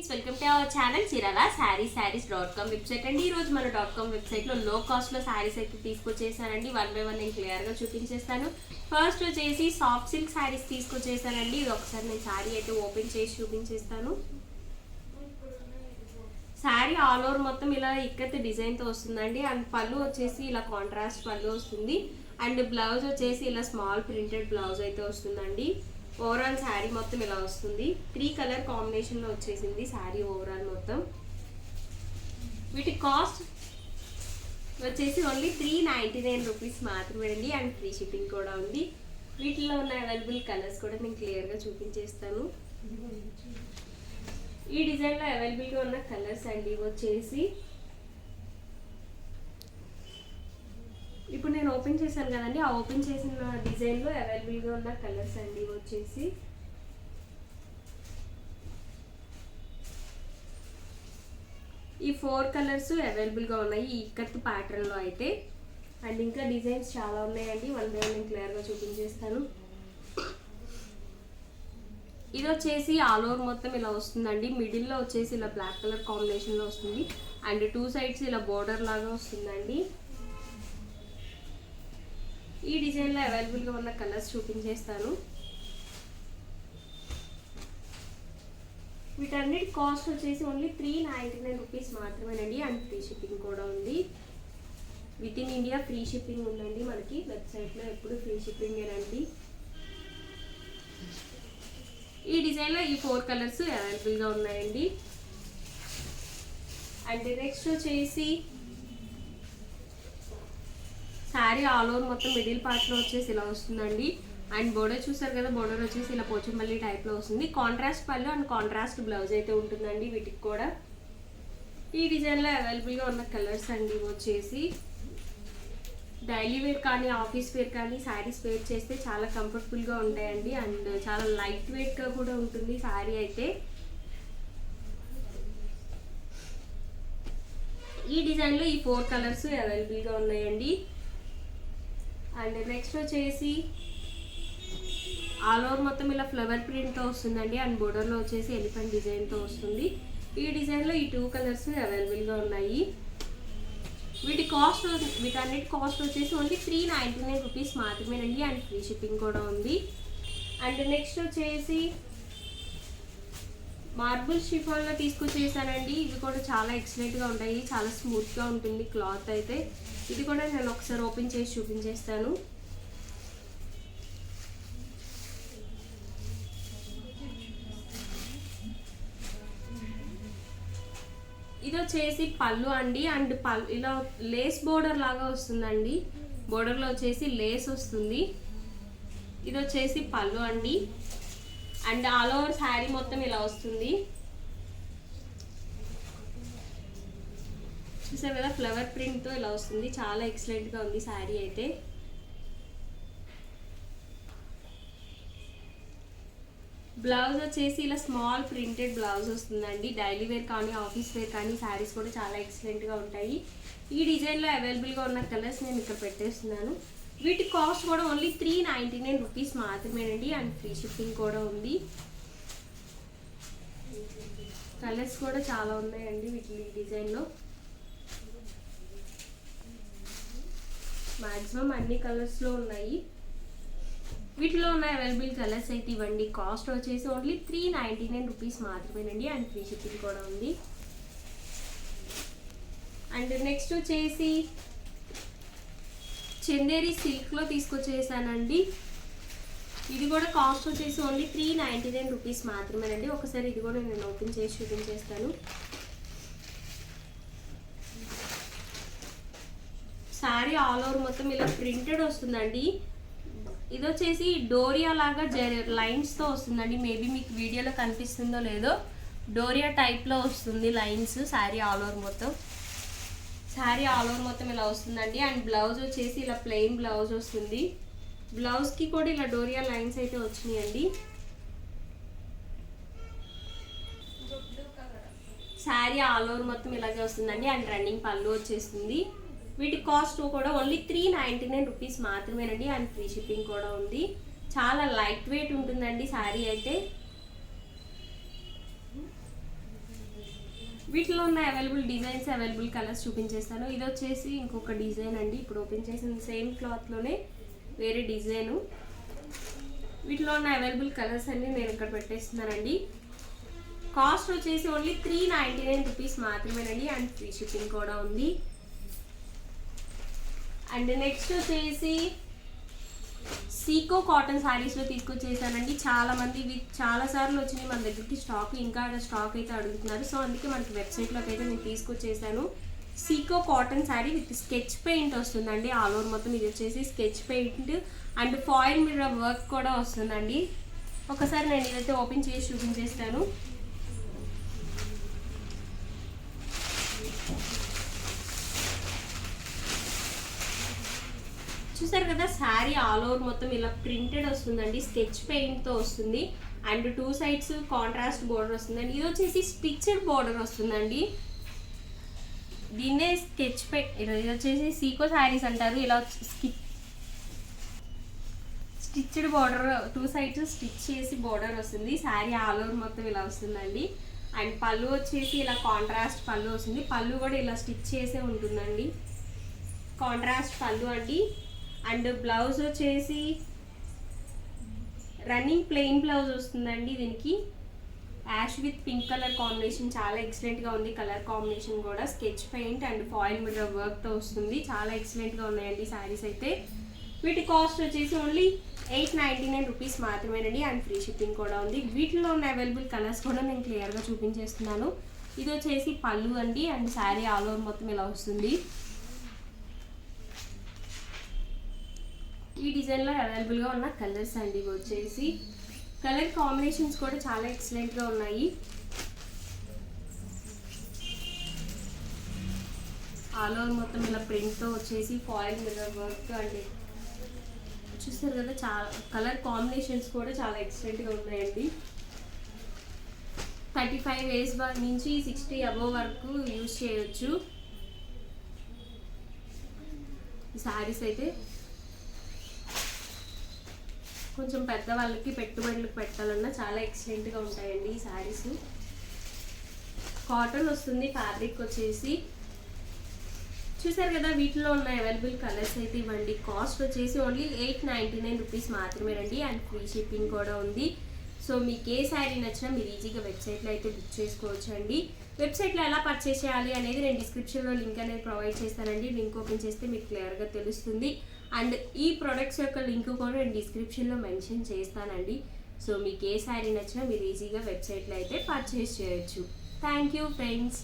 Friends, welcome to our channel Chirala sarees.com website అండి. ఈ రోజు మన .com వెబ్సైట్ లో లో కాస్ట్ లో సారీస్ అయితే తీసుకొచ్చేసానండి. వన్ బై వన్ నేను క్లియర్ గా చూపించేస్తాను. ఫస్ట్ వచ్చేసి సాఫ్ట్ సిల్క్ సారీస్ తీసుకొచ్చేసానండి. ఇది ఒకసారి నేను సారీ అయితే ఓపెన్ చేసి చూపించేస్తాను. సారీ ఆల్ ఓవర్ మొత్తం ఇలా ఇక్కత్ డిజైన్ తో వస్తుందండి. అండ్ పళ్ళు వచ్చేసి ఇలా కాంట్రాస్ట్ పళ్ళు వస్తుంది. అండ్ బ్లౌజ్ వచ్చేసి ఇలా స్మాల్ ప్రింటెడ్ బ్లౌజ్ అయితే వస్తుందండి. ఓవరాల్ శారీ మొత్తం ఇలా వస్తుంది. 3 కలర్ కాంబినేషన్ లో వచ్చేసింది శారీ ఓవరాల్ మొత్తం. వీటి కాస్ట్ వచ్చేసి ఓన్లీ 399 రూపీస్ మాత్రమే అండి. అండ్ ఫ్రీ షిప్పింగ్ కూడా ఉంది. వీటిలో ఉన్న అవైలబుల్ కలర్స్ కూడా నేను క్లియర్గా చూపించేస్తాను. ఈ డిజైన్లో అవైలబుల్గా ఉన్న కలర్స్ అండి వచ్చేసి ఇప్పుడు నేను ఓపెన్ చేశాను కదండి. ఆ ఓపెన్ చేసిన డిజైన్లో అవైలబుల్గా ఉన్న కలర్స్ అండి వచ్చేసి ఈ 4 కలర్స్ అవైలబుల్గా ఉన్నాయి ఈ ఇక్కత్ ప్యాటర్న్లో అయితే. అండ్ ఇంకా డిజైన్స్ చాలా ఉన్నాయండి. వన్ బై వన్ నేను క్లియర్గా చూపించేస్తాను. ఇది వచ్చేసి ఆల్ ఓవర్ మొత్తం ఇలా వస్తుందండి. మిడిల్లో వచ్చేసి ఇలా బ్లాక్ కలర్ కాంబినేషన్లో వస్తుంది. అండ్ 2 సైడ్స్ ఇలా బోర్డర్ లాగా వస్తుందండి. ఈ డిజైన్లో అవైలబుల్గా ఉన్న కలర్స్ చూపించేస్తాను. వీటన్నిటి కాస్ట్ వచ్చేసి ఓన్లీ 399 రూపీస్ మాత్రమేనండి. అండ్ ఫ్రీ షిప్పింగ్ కూడా ఉంది. Within India free shipping ఉందండి మనకి వెబ్సైట్లో. ఎప్పుడు ఫ్రీ షిప్పింగేనండి. ఈ డిజైన్లో ఈ 4 కలర్స్ అవైలబుల్గా ఉన్నాయండి. అండ్ నెక్స్ట్ వచ్చేసి శారీ ఆల్ ఓవర్ మొత్తం మిడిల్ పార్ట్లో వచ్చేసి ఇలా వస్తుందండి. అండ్ బోర్డర్ చూసారు కదా, బోర్డర్ వచ్చేసి ఇలా పోచంపల్లి టైప్లో వస్తుంది. కాంట్రాస్ట్ పళ్ళు అండ్ కాంట్రాస్ట్ బ్లౌజ్ అయితే ఉంటుందండి వీటికి కూడా. ఈ డిజైన్లో అవైలబుల్గా ఉన్న కలర్స్ అండి వచ్చేసి డైలీ వేర్ కానీ ఆఫీస్ వేర్ కానీ శారీస్ వేర్ చేస్తే చాలా కంఫర్టబుల్గా ఉంటాయండి. అండ్ చాలా లైట్ వెయిట్గా కూడా ఉంటుంది శారీ అయితే. ఈ డిజైన్లో ఈ 4 కలర్స్ అవైలబుల్గా ఉన్నాయండి. అండ్ నెక్స్ట్ వచ్చేసి ఆల్ ఓవర్ మొత్తం ఇలా ఫ్లవర్ ప్రింట్తో వస్తుందండి. అండ్ బోర్డర్లో వచ్చేసి ఎలిఫెంట్ డిజైన్తో వస్తుంది. ఈ డిజైన్లో ఈ 2 కలర్స్ అవైలబుల్గా ఉన్నాయి. వీటన్నిటి కాస్ట్ వచ్చేసి ఓన్లీ 399 రూపీస్ మాత్రమేనండి. అండ్ ఫ్రీ షిప్పింగ్ కూడా ఉంది. అండ్ నెక్స్ట్ వచ్చేసి మార్బుల్ షిఫాన్లో తీసుకొచ్చేసానండి. ఇవి కూడా చాలా ఎక్సలెంట్గా ఉంటాయి. చాలా స్మూత్గా ఉంటుంది క్లాత్ అయితే. ఇది కూడా నేను ఒకసారి ఓపెన్ చేసి చూపించేస్తాను. ఇది వచ్చేసి పళ్ళు అండి. అండ్ ఇలా లేస్ బోర్డర్ లాగా వస్తుందండి. బోర్డర్లో వచ్చేసి లేస్ వస్తుంది. ఇది వచ్చేసి పళ్ళు అండి. అండ్ ఆల్ ఓవర్ శారీ మొత్తం ఇలా వస్తుంది. చూసారు కదా, ఫ్లవర్ ప్రింట్తో ఇలా వస్తుంది. చాలా ఎక్సలెంట్గా ఉంది శారీ అయితే. బ్లౌజ్ వచ్చేసి ఇలా స్మాల్ ప్రింటెడ్ బ్లౌజ్ వస్తుందండి. డైలీ వేర్ కానీ ఆఫీస్ వేర్ కానీ శారీస్ కూడా చాలా ఎక్సలెంట్గా ఉంటాయి. ఈ డిజైన్లో అవైలబుల్గా ఉన్న కలర్స్ నేను ఇక్కడ పెట్టేస్తున్నాను. వీటి కాస్ట్ కూడా ఓన్లీ 399 రూపీస్ మాత్రమేనండి. అండ్ ఫ్రీ షిప్పింగ్ కూడా ఉంది. కలర్స్ కూడా చాలా ఉన్నాయండి వీటి ఈ డిజైన్లో. మ్యాక్సిమం అన్ని కలర్స్లో ఉన్నాయి. వీటిలో ఉన్న అవైలబుల్ కలర్స్ అయితే ఇవ్వండి. కాస్ట్ వచ్చేసి ఓన్లీ 399 రూపీస్ మాత్రమేనండి. అండ్ ఫ్రీ షిప్పింగ్ కూడా ఉంది. అండ్ నెక్స్ట్ వచ్చేసి చందేరి సిల్క్లో తీసుకొచ్చేసానండి. ఇది కూడా కాస్ట్ వచ్చేసి ఓన్లీ 399 రూపీస్ మాత్రమేనండి. ఒకసారి ఇది కూడా నేను ఓపెన్ చేసి చూపించేస్తాను. శారీ ఆల్ ఓవర్ మొత్తం ఇలా ప్రింటెడ్ వస్తుందండి. ఇది వచ్చేసి డోరియా లాగా లైన్స్తో వస్తుందండి. మేబీ మీకు వీడియోలో కనిపిస్తుందో లేదో, డోరియా టైప్లో వస్తుంది లైన్స్. శారీ ఆల్ ఓవర్ మొత్తం ఇలా వస్తుందండి. అండ్ బ్లౌజ్ వచ్చేసి ఇలా ప్లెయిన్ బ్లౌజ్ వస్తుంది. బ్లౌజ్కి కూడా ఇలా డోరియా లైన్స్ అయితే వచ్చినాయండి. శారీ ఆల్ ఓవర్ మొత్తం ఇలాగే వస్తుందండి. అండ్ రన్నింగ్ పళ్ళు వచ్చేస్తుంది. వీటి కాస్ట్ కూడా ఓన్లీ 399 రూపీస్ మాత్రమేనండి. అండ్ ఫ్రీ షిప్పింగ్ కూడా ఉంది. చాలా లైట్ వెయిట్ ఉంటుందండి శారీ అయితే. వీటిలో ఉన్న అవైలబుల్ డిజైన్స్, అవైలబుల్ కలర్స్ చూపించేస్తాను. ఇది వచ్చేసి ఇంకొక డిజైన్ అండి. ఇప్పుడు ఓపెన్ చేసిన సేమ్ క్లాత్లోనే వేరే డిజైను. వీటిలో ఉన్న అవైలబుల్ కలర్స్ అన్ని నేను ఇక్కడ పెట్టేస్తున్నానండి. కాస్ట్ వచ్చేసి ఓన్లీ 399 రూపీస్ మాత్రమేనండి. అండ్ ఫ్రీ షిప్పింగ్ కూడా ఉంది. అండ్ నెక్స్ట్ వచ్చేసి సీకో కాటన్ శారీస్లో తీసుకొచ్చేసానండి. చాలామంది చాలాసార్లు వచ్చినాయి మన దగ్గరికి స్టాక్, ఇంకా స్టాక్ అయితే అడుగుతున్నారు. సో అందుకే మనకి వెబ్సైట్లోకి అయితే నేను తీసుకొచ్చేసాను. సీకో cotton saree with sketch paint వస్తుందండి. ఆల్ ఓవర్ మొత్తం ఇది వచ్చేసి sketch paint and foil mirror work కూడా వస్తుందండి. ఒకసారి నేను ఇదైతే ఓపెన్ చేసి చూపించేస్తాను. చూసారు కదా, శారీ ఆల్ ఓవర్ మొత్తం ఇలా ప్రింటెడ్ వస్తుందండి. స్కెచ్ పెయింట్తో వస్తుంది. అండ్ 2 సైడ్స్ కాంట్రాస్ట్ బోర్డర్ వస్తుందండి. ఇది వచ్చేసి స్టిచ్డ్ బోర్డర్ వస్తుందండి. దీన్నే స్కెచ్ పెయింట్, ఇది వచ్చేసి సీకో శారీస్ అంటారు. ఇలా స్టిచ్డ్ బోర్డర్ 2 సైడ్స్ స్టిచ్ చేసి బోర్డర్ వస్తుంది. శారీ ఆల్ ఓవర్ మొత్తం ఇలా వస్తుందండి. అండ్ పళ్ళు వచ్చేసి ఇలా కాంట్రాస్ట్ పళ్ళు వస్తుంది. పళ్ళు కూడా ఇలా స్టిచ్ చేసే ఉంటుందండి. కాంట్రాస్ట్ పళ్ళు అండి. అండ్ బ్లౌజ్ వచ్చేసి రన్నింగ్ ప్లెయిన్ బ్లౌజ్ వస్తుందండి. దీనికి ash with pink colour combination చాలా ఎక్సలెంట్గా ఉంది. కలర్ కాంబినేషన్ కూడా sketch paint and foil mirror వర్క్తో వస్తుంది. చాలా ఎక్సలెంట్గా ఉన్నాయండి శారీస్ అయితే. వీటి కాస్ట్ వచ్చేసి ఓన్లీ 899 రూపీస్ మాత్రమేనండి. అండ్ ఫ్రీ షిప్పింగ్ కూడా ఉంది. వీటిలో ఉన్న అవైలబుల్ కలర్స్ కూడా నేను క్లియర్గా చూపించేస్తున్నాను. ఇది వచ్చేసి పళ్ళు అండి. అండ్ శారీ ఆల్ ఓవర్ మొత్తం ఇలా వస్తుంది. ఈ డిజైన్లో అవైలబుల్గా ఉన్న కలర్స్ అండి. ఇవి వచ్చేసి కలర్ కాంబినేషన్స్ కూడా చాలా ఎక్సలెంట్గా ఉన్నాయి. ఆల్ ఓవర్ మొత్తం ఇలా ప్రింట్తో వచ్చేసి ఫాయిల్ మిర్రర్ వర్క్ అండి. చూస్తారు కదా, చాలా కలర్ కాంబినేషన్స్ కూడా చాలా ఎక్సలెంట్గా ఉన్నాయండి. 35 ఏజ్ నుంచి 60 అబోవ్ వరకు యూజ్ చేయొచ్చు. ఈ శారీస్ అయితే కొంచెం పెద్దవాళ్ళకి పెట్టుబడులకు పెట్టాలన్నా చాలా ఎక్సలెంట్గా ఉంటాయండి ఈ శారీస్. కాటన్ వస్తుంది. ఫ్యాబ్రిక్ వచ్చేసి చూసారు కదా, వీటిలో ఉన్న అవైలబుల్ కలర్స్ అయితే ఇవ్వండి. కాస్ట్ వచ్చేసి ఓన్లీ 899 రూపీస్ మాత్రమేనండి. అండ్ ఫ్రీ షిప్పింగ్ కూడా ఉంది. సో మీకు ఏ శారీ నచ్చినా మీరు ఈజీగా వెబ్సైట్లో అయితే బుక్ చేసుకోవచ్చు అండి. వెబ్సైట్లో ఎలా పర్చేస్ చేయాలి అనేది నేను డిస్క్రిప్షన్లో లింక్ అనేది ప్రొవైడ్ చేస్తానండి. లింక్ ఓపెన్ చేస్తే మీకు క్లియర్గా తెలుస్తుంది. అండ్ ఈ ప్రొడక్ట్స్ యొక్క లింక్ కూడా నేను డిస్క్రిప్షన్లో మెన్షన్ చేస్తానండి. సో మీకు ఏ శారీ నచ్చినా మీరు ఈజీగా వెబ్సైట్లో అయితే పర్చేస్ చేయొచ్చు. Thank you friends.